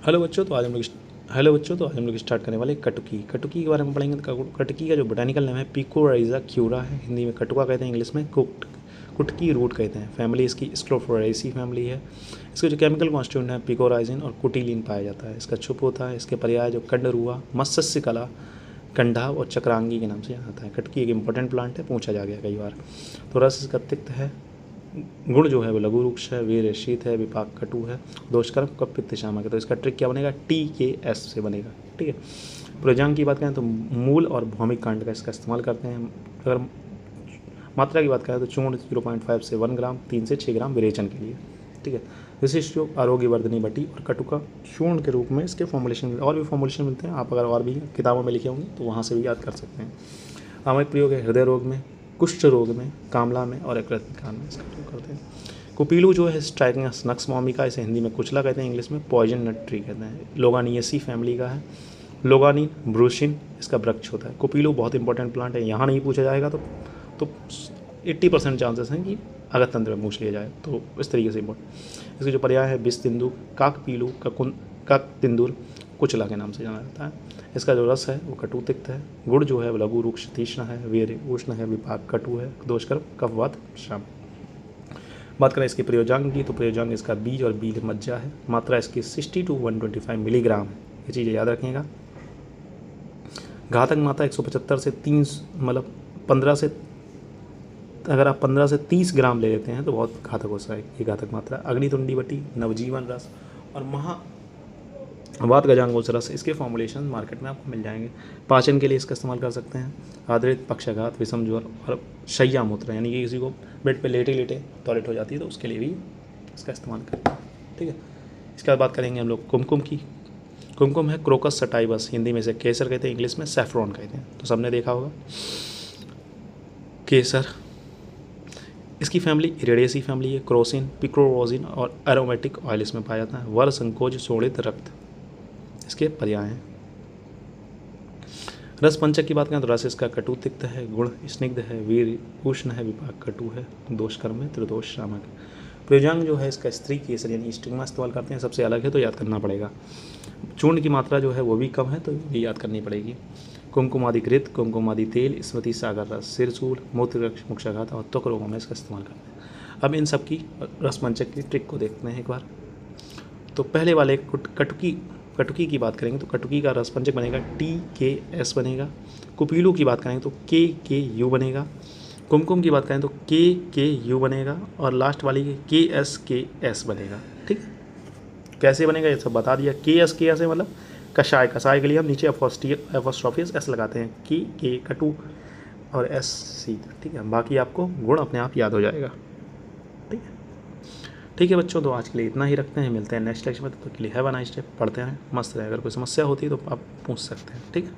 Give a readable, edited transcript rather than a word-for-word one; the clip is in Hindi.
हेलो बच्चों, तो आज हम लोग स्टार्ट करने वाले कटुकी के बारे में पढ़ेंगे। तो कटुकी का जो बोटानिकल नेम है पिकोराइजा क्यूरा है, हिंदी में कटुका कहते हैं, इंग्लिश में कुटकी रूट कहते हैं। फैमिली इसकी स्क्लोफोरेसी फैमिली है। इसके जो केमिकल कॉन्स्टिट्यूएंट है पिकोराइजिन और कुटिलिन पाया जाता है। इसका छुप होता है। इसके पर्याय जो कंडरुआ, मत्स्य कला, कंडा और चक्रांगी के नाम से जाना जाता है। कटकी एक इंपॉर्टेंट प्लांट है, पूछा जा गया कई बार। तो रस इसका तिक्त है, गुण जो है वो लघु रुक्ष है, वीर शीत है, विपाक कटु है, दोषकर्म कप पित्त शामक है। तो इसका ट्रिक क्या बनेगा, TKS से बनेगा। ठीक है। प्रयोजन की बात करें तो मूल और भौमिक कांड का इसका इस्तेमाल करते हैं। अगर मात्रा की बात करें तो चूर्ण 0.5 से 1 ग्राम, 3 से 6 ग्राम विरेचन के लिए। ठीक है। विशिष्ट जो आरोग्यवर्धनी बटी और कटुका चूर्ण के रूप में इसके फॉर्मुलेशन और भी फॉर्मुलेशन मिलते हैं। आप अगर और भी किताबों में लिखे होंगे तो वहाँ से भी याद कर सकते हैं। सामयिक प्रयोग है हृदय रोग में, कुष्ठ रोग में, कामला में और यकृतकान में इसका प्रयोग करते हैं। कुपीलू जो है स्ट्राइकस नक्स मोमिका, इसे हिंदी में कुचला कहते हैं, इंग्लिश में पॉइजन नट ट्री कहते हैं। लोगानियसी फैमिली का है। लोगानिन ब्रूशिन इसका वृक्ष होता है। कुपीलू बहुत इंपॉर्टेंट प्लांट है, यहाँ नहीं पूछा जाएगा तो 80% चांसेस हैं कि अगस्त तंत्र में पूछ लिया जाए। तो इस तरीके से इंपॉर्टेंट। इसके जो पर्याय है बिस तिंदु, काक पीलू, काक तिंदुर, कुचला के नाम से जाना जाता है। इसका जो रस है वो कटु तिक्त है। गुड़ जो है वो लघु रुक्ष तीक्ष्ण है, वीर उष्ण है, विपाक कटु है, दोषकर कफवात श्रम। बात करें इसके प्रयोजन की तो प्रयोजन इसका बीज और बीज मज्जा है। मात्रा इसकी 60 to 125 मिलीग्राम है। ये चीज़ें याद रखिएगा। घातक मात्रा 175 से 3 मतलब 15 से, अगर आप 15 से 30 ग्राम ले लेते हैं तो बहुत घातक होता है ये घातक मात्रा। अग्नितुंडी बटी, नवजीवन रस और वात गजांगोच रस, इसके फॉर्मुलेशन मार्केट में आपको मिल जाएंगे। पाचन के लिए इसका इस्तेमाल कर सकते हैं। आदृत, पक्षाघात, विषम ज्वर और शैया मूत्र, यानी कि किसी को बेड पे लेटे लेटे टॉयलेट हो जाती है तो उसके लिए भी इसका इस्तेमाल करते हैं। ठीक है। इसके बाद बात करेंगे हम लोग कुमकुम की। कुमकुम है क्रोकस सटाइवस, हिंदी में से केसर कहते हैं, इंग्लिश में सैफ्रॉन कहते हैं। तो सबने देखा होगा केसर। इसकी फैमिली इरिडेसी फैमिली है। क्रोसिन, पिक्रोरोजिन और एरोमेटिक ऑयल इसमें पाया जाता है। वर संकोच शोणित रक्त इसके पर्याय हैं। रस पंचक की बात करें तो रस इसका कटु तिक्त है, गुण स्निग्ध है, वीर उष्ण है, विपाक कटु है, दोषकर्म है, त्रिदोष शामक है। प्रयोजन जो है इसका स्त्री केसर यानी स्टिग्मा इस्तेमाल करते हैं, सबसे अलग है तो याद करना पड़ेगा। चूर्ण की मात्रा जो है वो भी कम है तो ये याद करनी पड़ेगी। कुमकुमादि कृत, कुमकुमादि तेल, स्मृति सागर रस, सिरसूल, मूत्र मुक्षाघात और त्वक रोगों में इसका इस्तेमाल करते हैं। अब इन सब की रस पंचक की ट्रिक को देखते हैं एक बार। तो पहले वाले कटुकी की बात करेंगे तो कटुकी का रस पंचक बनेगा TKS बनेगा। कुपीलू की बात करेंगे तो KKU बनेगा। कुमकुम की बात करें तो KKU बनेगा और लास्ट वाली KSKS बनेगा। ठीक है। कैसे बनेगा ये सब बता दिया। KSKS है मतलब कषाय के लिए हम नीचे एपोस्ट्रोफियस S लगाते हैं, K कटु और S शीत। ठीक है। बाकी आपको गुण अपने आप याद हो जाएगा। ठीक है बच्चों, तो आज के लिए इतना ही रखते हैं। मिलते हैं नेक्स्ट लेक्चर में। तब तक के लिए हैव अ नाइस डे। पढ़ते हैं, मस्त रहे। अगर कोई समस्या होती है तो आप पूछ सकते हैं। ठीक है।